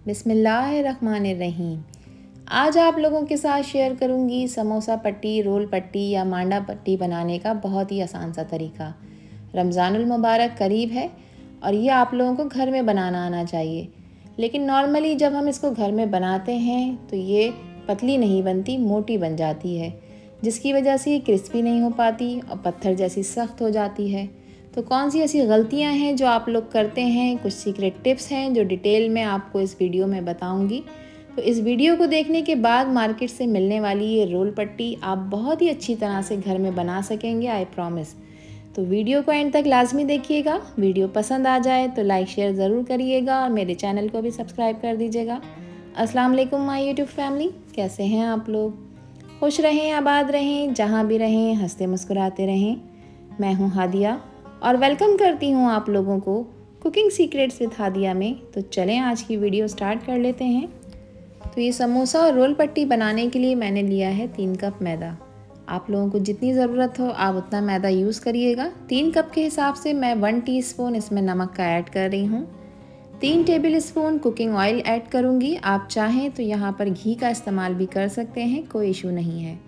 बिस्मिल्लाहिर्रहमानिर्रहीम। आज आप लोगों के साथ शेयर करूंगी समोसा पट्टी, रोल पट्टी या मांडा पट्टी बनाने का बहुत ही आसान सा तरीका। रमज़ानुल मुबारक करीब है और ये आप लोगों को घर में बनाना आना चाहिए। लेकिन नॉर्मली जब हम इसको घर में बनाते हैं तो ये पतली नहीं बनती, मोटी बन जाती है, जिसकी वजह से ये क्रिस्पी नहीं हो पाती और पत्थर जैसी सख्त हो जाती है। तो कौन सी ऐसी गलतियां हैं जो आप लोग करते हैं, कुछ सीक्रेट टिप्स हैं जो डिटेल में आपको इस वीडियो में बताऊंगी। तो इस वीडियो को देखने के बाद मार्केट से मिलने वाली ये रोल पट्टी आप बहुत ही अच्छी तरह से घर में बना सकेंगे, आई प्रॉमिस। तो वीडियो को एंड तक लाजमी देखिएगा। वीडियो पसंद आ जाए तो लाइक शेयर ज़रूर करिएगा और मेरे चैनल को भी सब्सक्राइब कर दीजिएगा। अस्सलाम वालेकुम माय यूट्यूब फैमिली, कैसे हैं आप लोग? खुश रहें, आबाद रहें, जहाँ भी रहें हंसते मुस्कुराते रहें। मैं हूँ हादिया और वेलकम करती हूँ आप लोगों को कुकिंग सीक्रेट्स विद हादिया में। तो चलें आज की वीडियो स्टार्ट कर लेते हैं। तो ये समोसा और रोल पट्टी बनाने के लिए मैंने लिया है 3 कप मैदा। आप लोगों को जितनी ज़रूरत हो आप उतना मैदा यूज़ करिएगा। 3 कप के हिसाब से मैं 1 टीस्पून इसमें नमक का ऐड कर रही हूँ। 3 table spoon cooking oil add करूँगी। आप चाहें तो यहाँ पर घी का इस्तेमाल भी कर सकते हैं, कोई इशू नहीं है।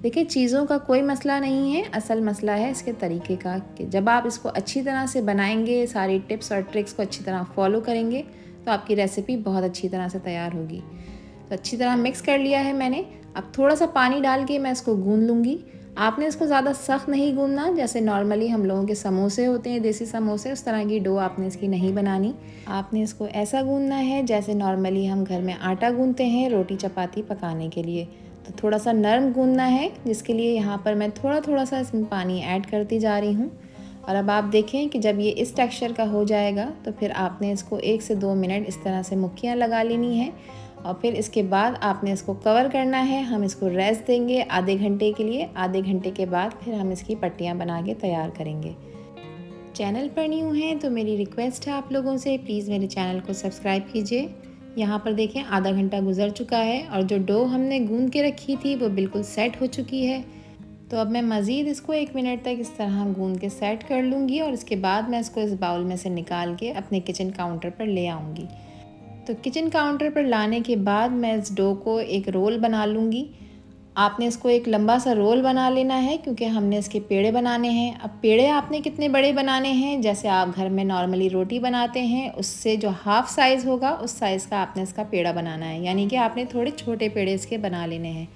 देखिए, चीज़ों का कोई मसला नहीं है, असल मसला है इसके तरीके का कि जब आप इसको अच्छी तरह से बनाएंगे, सारी टिप्स और ट्रिक्स को अच्छी तरह फॉलो करेंगे तो आपकी रेसिपी बहुत अच्छी तरह से तैयार होगी। तो अच्छी तरह मिक्स कर लिया है मैंने। अब थोड़ा सा पानी डाल के मैं इसको गूंद लूँगी। आपने इसको ज़्यादा सख्त नहीं गूंदना, जैसे नॉर्मली हम लोगों के समोसे होते हैं, देसी समोसे, उस तरह की डो आपने इसकी नहीं बनानी। आपने इसको ऐसा गूंदना है जैसे नॉर्मली हम घर में आटा गूंदते हैं रोटी चपाती पकाने के लिए। तो थोड़ा सा नरम गूंदना है, जिसके लिए यहाँ पर मैं थोड़ा थोड़ा सा इसमें पानी ऐड करती जा रही हूँ। और अब आप देखें कि जब ये इस टेक्सचर का हो जाएगा तो फिर आपने इसको 1 से 2 मिनट इस तरह से मुक्कियाँ लगा लेनी है और फिर इसके बाद आपने इसको कवर करना है। हम इसको रेस्ट देंगे आधे घंटे के लिए। आधे घंटे के बाद फिर हम इसकी पट्टियाँ बना के तैयार करेंगे। चैनल पर न्यू हैं तो मेरी रिक्वेस्ट है आप लोगों से, प्लीज़ मेरे चैनल को सब्सक्राइब कीजिए। यहाँ पर देखें आधा घंटा गुजर चुका है और जो डो हमने गूंद के रखी थी वो बिल्कुल सेट हो चुकी है। तो अब मैं मज़ीद इसको 1 मिनट तक इस तरह गूंद के सेट कर लूँगी और इसके बाद मैं इसको इस बाउल में से निकाल के अपने किचन काउंटर पर ले आऊँगी। तो किचन काउंटर पर लाने के बाद मैं इस डो को एक रोल बना लूँगी। आपने इसको एक लंबा सा रोल बना लेना है क्योंकि हमने इसके पेड़े बनाने हैं। अब पेड़े आपने कितने बड़े बनाने हैं, जैसे आप घर में नॉर्मली रोटी बनाते हैं उससे जो हाफ़ साइज़ होगा उस साइज़ का आपने इसका पेड़ा बनाना है, यानी कि आपने थोड़े छोटे पेड़े इसके बना लेने हैं।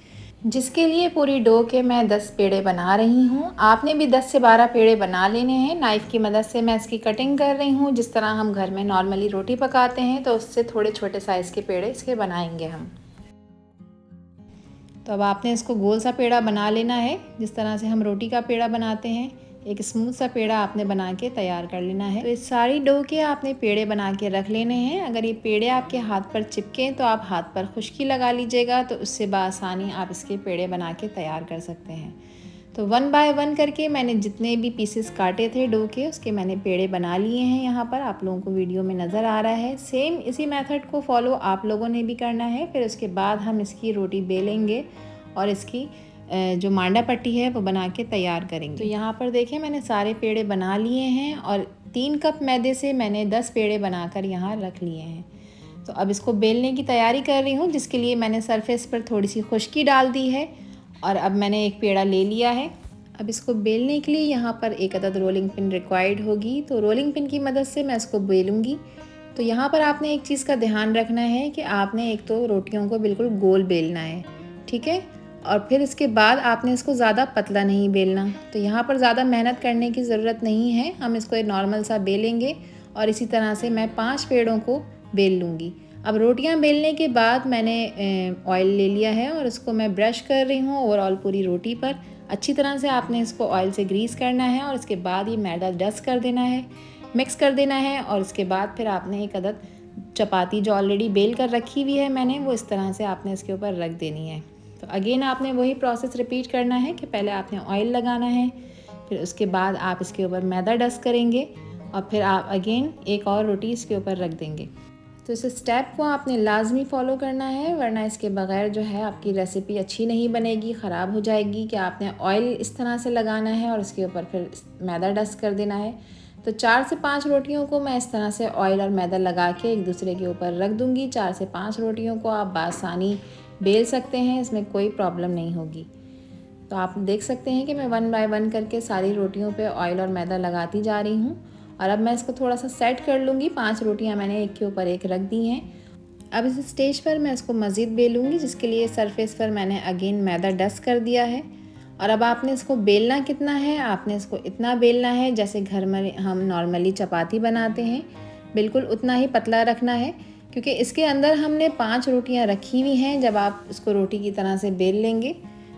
जिसके लिए पूरी डो के मैं 10 पेड़े बना रही हूँ। आपने भी 10 से 12 पेड़े बना लेने हैं। नाइफ़ की मदद से मैं इसकी कटिंग कर रही हूँ, जिस तरह हम घर में नॉर्मली रोटी पकाते हैं तो उससे थोड़े छोटे साइज़ के पेड़े इसके बनाएंगे हम। तो अब आपने इसको गोल सा पेड़ा बना लेना है, जिस तरह से हम रोटी का पेड़ा बनाते हैं। एक स्मूथ सा पेड़ा आपने बना के तैयार कर लेना है। तो इस सारी डो के आपने पेड़े बना के रख लेने हैं। अगर ये पेड़े आपके हाथ पर चिपकें तो आप हाथ पर खुश्की लगा लीजिएगा, तो उससे बआसानी आप इसके पेड़े बना के तैयार कर सकते हैं। तो 1 बाय 1 करके मैंने जितने भी पीसेस काटे थे डो के, उसके मैंने पेड़े बना लिए हैं। यहाँ पर आप लोगों को वीडियो में नज़र आ रहा है। सेम इसी मेथड को फॉलो आप लोगों ने भी करना है। फिर उसके बाद हम इसकी रोटी बेलेंगे और इसकी जो मांडा पट्टी है वो बना के तैयार करेंगे। तो यहाँ पर देखें मैंने सारे पेड़े बना लिए हैं और 3 कप मैदे से मैंने 10 पेड़े बनाकर यहाँ रख लिए हैं। तो अब इसको बेलने की तैयारी कर रही हूँ, जिसके लिए मैंने सरफेस पर थोड़ी सी खुश्की डाल दी है और अब मैंने एक पेड़ा ले लिया है। अब इसको बेलने के लिए यहाँ पर एक अदद रोलिंग पिन रिक्वायर्ड होगी, तो रोलिंग पिन की मदद से मैं इसको बेलूँगी। तो यहाँ पर आपने एक चीज़ का ध्यान रखना है कि आपने एक तो रोटियों को बिल्कुल गोल बेलना है, ठीक है, और फिर इसके बाद आपने इसको ज़्यादा पतला नहीं बेलना। तो यहाँ पर ज़्यादा मेहनत करने की ज़रूरत नहीं है, हम इसको एक नॉर्मल सा बेलेंगे और इसी तरह से मैं 5 पेड़ों को बेल लूँगी। अब रोटियां बेलने के बाद मैंने ऑयल ले लिया है और इसको मैं ब्रश कर रही हूँ ओवरऑल पूरी रोटी पर। अच्छी तरह से आपने इसको ऑयल से ग्रीस करना है और इसके बाद ये मैदा डस्ट कर देना है, मिक्स कर देना है। और इसके बाद फिर आपने एक अदद चपाती जो ऑलरेडी बेल कर रखी हुई है मैंने, वो इस तरह से आपने इसके ऊपर रख देनी है। तो अगेन आपने वही प्रोसेस रिपीट करना है कि पहले आपने ऑयल लगाना है, फिर उसके बाद आप इसके ऊपर मैदा डस्ट करेंगे और फिर आप अगेन एक और रोटी इसके ऊपर रख देंगे। तो इस स्टेप को आपने लाजमी फ़ॉलो करना है, वरना इसके बगैर जो है आपकी रेसिपी अच्छी नहीं बनेगी, ख़राब हो जाएगी। कि आपने ऑयल इस तरह से लगाना है और इसके ऊपर फिर मैदा डस्ट कर देना है। तो 4 से 5 रोटियों को मैं इस तरह से ऑयल और मैदा लगा के एक दूसरे के ऊपर रख दूँगी। 4 से 5 रोटियों को आप बासानी बेल सकते हैं, इसमें कोई प्रॉब्लम नहीं होगी। तो आप देख सकते हैं कि मैं 1 बाय 1 करके सारी रोटियों पे ऑयल और मैदा लगाती जा रही हूँ। और अब मैं इसको थोड़ा सा सेट कर लूँगी। 5 रोटियाँ मैंने एक के ऊपर एक रख दी हैं। अब इस स्टेज पर मैं इसको मज़ीद बेलूँगी, जिसके लिए सरफेस पर मैंने अगेन मैदा डस्ट कर दिया है। और अब आपने इसको बेलना कितना है, आपने इसको इतना बेलना है जैसे घर में हम नॉर्मली चपाती बनाते हैं, बिल्कुल उतना ही पतला रखना है, क्योंकि इसके अंदर हमने 5 रोटियां रखी हुई हैं। जब आप इसको रोटी की तरह से बेल लेंगे,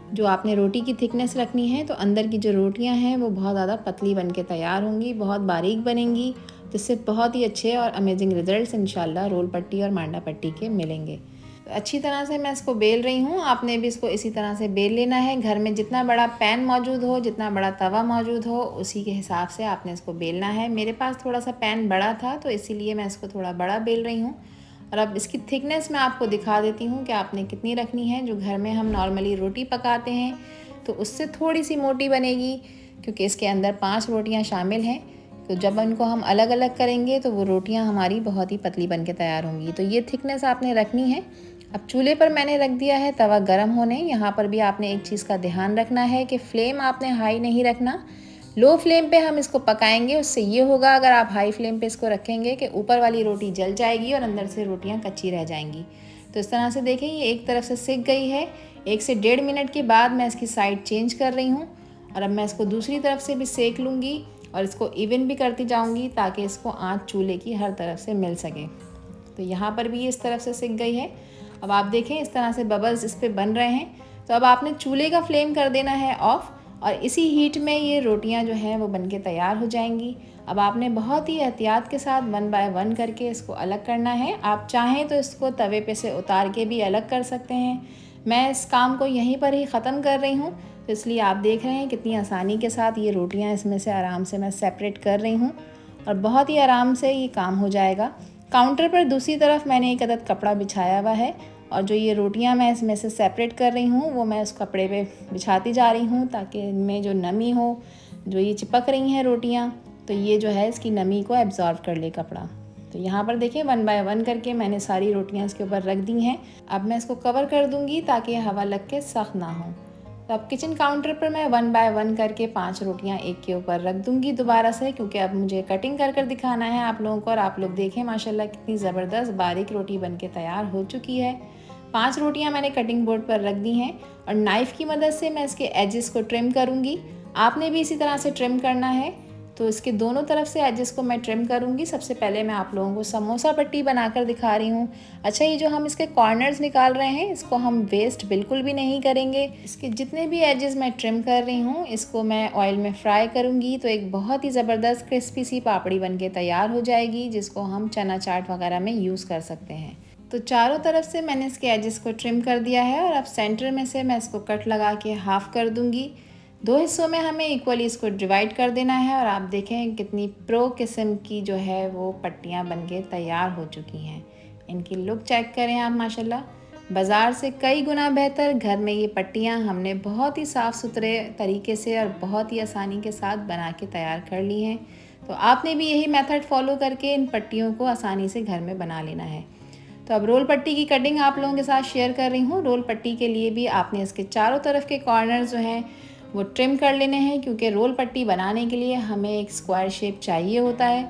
जो आपने रोटी की थिकनेस रखनी है, तो अंदर की जो रोटियां हैं वो बहुत ज़्यादा पतली बन के तैयार होंगी, बहुत बारीक बनेंगी, जिससे बहुत ही अच्छे और अमेजिंग रिजल्ट्स इंशाल्लाह रोल पट्टी और मांडा पट्टी के मिलेंगे। तो अच्छी तरह से मैं इसको बेल रही हूँ। आपने भी इसको इसी तरह से बेल लेना है। घर में जितना बड़ा पैन मौजूद हो, जितना बड़ा तवा मौजूद हो, उसी के हिसाब से आपने इसको बेलना है। मेरे पास थोड़ा सा पैन बड़ा था, तो इसीलिए मैं इसको थोड़ा बड़ा बेल रही हूँ। और अब इसकी थिकनेस मैं आपको दिखा देती हूँ कि आपने कितनी रखनी है। जो घर में हम नॉर्मली रोटी पकाते हैं, तो उससे थोड़ी सी मोटी बनेगी, क्योंकि इसके अंदर 5 रोटियाँ शामिल हैं। तो जब उनको हम अलग अलग करेंगे तो वो रोटियां हमारी बहुत ही पतली बन के तैयार होंगी। तो ये थिकनेस आपने रखनी है। अब चूल्हे पर मैंने रख दिया है तवा गरम होने। यहाँ पर भी आपने एक चीज़ का ध्यान रखना है कि फ्लेम आपने हाई नहीं रखना, लो फ्लेम पे हम इसको पकाएंगे। उससे ये होगा, अगर आप हाई फ्लेम पे इसको रखेंगे, कि ऊपर वाली रोटी जल जाएगी और अंदर से रोटियाँ कच्ची रह जाएंगी। तो इस तरह से देखें, ये एक तरफ से सिक गई है। 1 से 1.5 मिनट के बाद मैं इसकी साइड चेंज कर रही हूँ और अब मैं इसको दूसरी तरफ से भी सेक लूँगी और इसको इवन भी करती जाऊंगी, ताकि इसको आंच चूल्हे की हर तरफ से मिल सके। तो यहाँ पर भी इस तरफ से सिक गई है। अब आप देखें इस तरह से बबल्स इस पे बन रहे हैं। तो अब आपने चूल्हे का फ्लेम कर देना है ऑफ, और इसी हीट में ये रोटियां जो हैं वो बनके तैयार हो जाएंगी। अब आपने बहुत ही एहतियात के साथ 1 बाय 1 करके इसको अलग करना है। आप चाहें तो इसको तवे पे से उतार के भी अलग कर सकते हैं। मैं इस काम को यहीं पर ही ख़त्म कर रही हूँ, तो इसलिए आप देख रहे हैं कितनी आसानी के साथ ये रोटियां इसमें से आराम से मैं सेपरेट कर रही हूँ, और बहुत ही आराम से ये काम हो जाएगा। काउंटर पर दूसरी तरफ मैंने एक अदद कपड़ा बिछाया हुआ है, और जो ये रोटियां मैं इसमें से सेपरेट कर रही हूँ वो मैं उस कपड़े पे बिछाती जा रही हूँ, ताकि इनमें जो नमी हो, जो ये चिपक रही हैं रोटियाँ, तो ये जो है इसकी नमी को एब्जॉर्व कर ले कपड़ा। तो यहाँ पर देखिए 1 बाय 1 करके मैंने सारी रोटियाँ इसके ऊपर रख दी हैं। अब मैं इसको कवर कर दूँगी ताकि हवा लग के सख्त ना हो। तो अब किचन काउंटर पर मैं 1 बाय 1 करके 5 रोटियां एक के ऊपर रख दूंगी दोबारा से, क्योंकि अब मुझे कटिंग कर दिखाना है आप लोगों को। और आप लोग देखें माशाल्लाह कितनी ज़बरदस्त बारीक रोटी बनके तैयार हो चुकी है। 5 रोटियां मैंने कटिंग बोर्ड पर रख दी हैं, और नाइफ़ की मदद से मैं इसके एजेस को ट्रिम करूँगी। आपने भी इसी तरह से ट्रिम करना है। तो इसके दोनों तरफ से एजेस को मैं ट्रिम करूँगी। सबसे पहले मैं आप लोगों को समोसा पट्टी बनाकर दिखा रही हूँ। अच्छा, ये जो हम इसके कॉर्नर्स निकाल रहे हैं, इसको हम वेस्ट बिल्कुल भी नहीं करेंगे। इसके जितने भी एजेस मैं ट्रिम कर रही हूँ, इसको मैं ऑयल में फ्राई करूँगी, तो एक बहुत ही ज़बरदस्त क्रिस्पी सी पापड़ी बनके तैयार हो जाएगी, जिसको हम चना चाट वगैरह में यूज़ कर सकते हैं। तो चारों तरफ से मैंने इसके एजेस को ट्रिम कर दिया है, और अब सेंटर में से मैं इसको कट लगा के हाफ़ कर दूँगी। 2 हिस्सों में हमें इक्वली इसको डिवाइड कर देना है। और आप देखें कितनी प्रो किस्म की जो है वो पट्टियाँ बनके तैयार हो चुकी हैं। इनकी लुक चेक करें आप, माशाल्लाह बाज़ार से कई गुना बेहतर घर में ये पट्टियाँ हमने बहुत ही साफ़ सुथरे तरीके से और बहुत ही आसानी के साथ बना के तैयार कर ली हैं। तो आपने भी यही मेथड फॉलो करके इन पट्टियों को आसानी से घर में बना लेना है। तो अब रोल पट्टी की कटिंग आप लोगों के साथ शेयर कर रही हूँ। रोल पट्टी के लिए भी आपने इसके चारों तरफ के कॉर्नर जो हैं वो ट्रिम कर लेने हैं, क्योंकि रोल पट्टी बनाने के लिए हमें एक स्क्वायर शेप चाहिए होता है।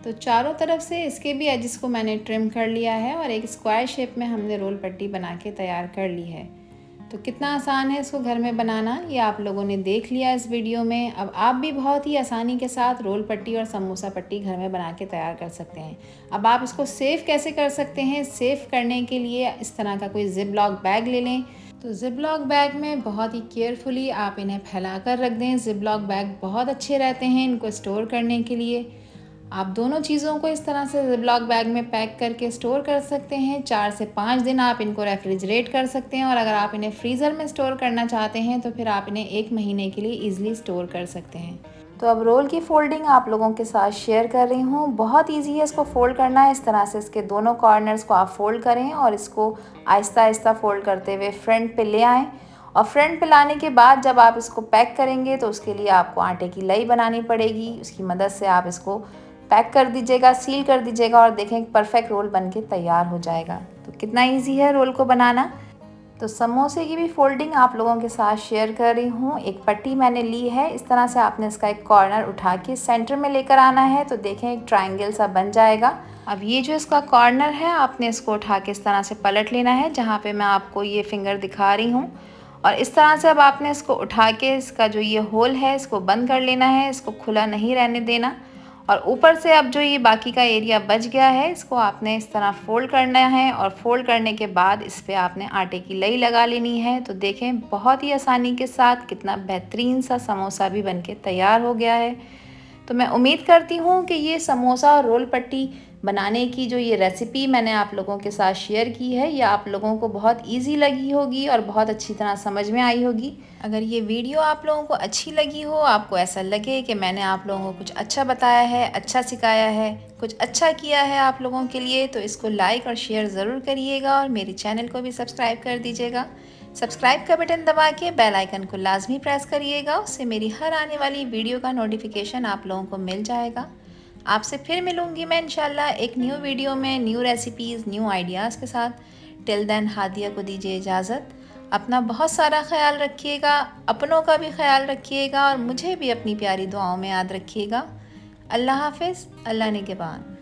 तो चारों तरफ से इसके भी एजेस को मैंने ट्रिम कर लिया है, और एक स्क्वायर शेप में हमने रोल पट्टी बना के तैयार कर ली है। तो कितना आसान है इसको घर में बनाना, ये आप लोगों ने देख लिया इस वीडियो में। अब आप भी बहुत ही आसानी के साथ रोल पट्टी और समोसा पट्टी घर में बना के तैयार कर सकते हैं। अब आप इसको सेफ़ कैसे कर सकते हैं? सेफ़ करने के लिए इस तरह का कोई जिप लॉक बैग ले लें। तो जिप लॉक बैग में बहुत ही केयरफुली आप इन्हें फैला कर रख दें। जिप लॉक बैग बहुत अच्छे रहते हैं इनको स्टोर करने के लिए। आप दोनों चीज़ों को इस तरह से जिप लॉक बैग में पैक करके स्टोर कर सकते हैं। 4 से 5 दिन आप इनको रेफ्रिजरेट कर सकते हैं, और अगर आप इन्हें फ्रीज़र में स्टोर करना चाहते हैं तो फिर आप इन्हें 1 महीने के लिए ईज़िली स्टोर कर सकते हैं। तो अब रोल की फ़ोल्डिंग आप लोगों के साथ शेयर कर रही हूँ। बहुत ईजी है इसको फ़ोल्ड करना। इस तरह से इसके दोनों कॉर्नर्स को आप फ़ोल्ड करें, और इसको आहिस्ता आहिस्ता फ़ोल्ड करते हुए फ्रंट पे ले आएँ, और फ्रंट पे लाने के बाद जब आप इसको पैक करेंगे तो उसके लिए आपको आटे की लई बनानी पड़ेगी। उसकी मदद से आप इसको पैक कर दीजिएगा, सील कर दीजिएगा और देखें एक परफेक्ट रोल बनके तैयार हो जाएगा। तो कितना ईजी है रोल को बनाना। तो समोसे की भी फोल्डिंग आप लोगों के साथ शेयर कर रही हूँ। एक पट्टी मैंने ली है, इस तरह से आपने इसका एक कॉर्नर उठा के सेंटर में लेकर आना है तो देखें एक ट्रायंगल सा बन जाएगा। अब ये जो इसका कॉर्नर है आपने इसको उठा के इस तरह से पलट लेना है, जहाँ पे मैं आपको ये फिंगर दिखा रही हूँ। और इस तरह से अब आपने इसको उठा के इसका जो ये होल है इसको बंद कर लेना है, इसको खुला नहीं रहने देना। और ऊपर से अब जो ये बाकी का एरिया बच गया है इसको आपने इस तरह फोल्ड करना है और फोल्ड करने के बाद इस पर आपने आटे की लई लगा लेनी है। तो देखें बहुत ही आसानी के साथ कितना बेहतरीन सा समोसा भी बनके तैयार हो गया है। तो मैं उम्मीद करती हूँ कि ये समोसा और रोल पट्टी बनाने की जो ये रेसिपी मैंने आप लोगों के साथ शेयर की है ये आप लोगों को बहुत इजी लगी होगी और बहुत अच्छी तरह समझ में आई होगी। अगर ये वीडियो आप लोगों को अच्छी लगी हो, आपको ऐसा लगे कि मैंने आप लोगों को कुछ अच्छा बताया है, अच्छा सिखाया है, कुछ अच्छा किया है आप लोगों के लिए, तो इसको लाइक और शेयर ज़रूर करिएगा और मेरे चैनल को भी सब्सक्राइब कर दीजिएगा। सब्सक्राइब का बटन दबा के बेल आइकन को लाजमी प्रेस करिएगा, उससे मेरी हर आने वाली वीडियो का नोटिफिकेशन आप लोगों को मिल जाएगा। आपसे फिर मिलूँगी मैं इंशाल्लाह एक न्यू वीडियो में, न्यू रेसिपीज़, न्यू आइडियाज़ के साथ। टिल देन हादिया को दीजिए इजाज़त। अपना बहुत सारा ख्याल रखिएगा, अपनों का भी ख्याल रखिएगा और मुझे भी अपनी प्यारी दुआओं में याद रखिएगा। अल्लाह हाफिज़, अल्लाह निगहबान।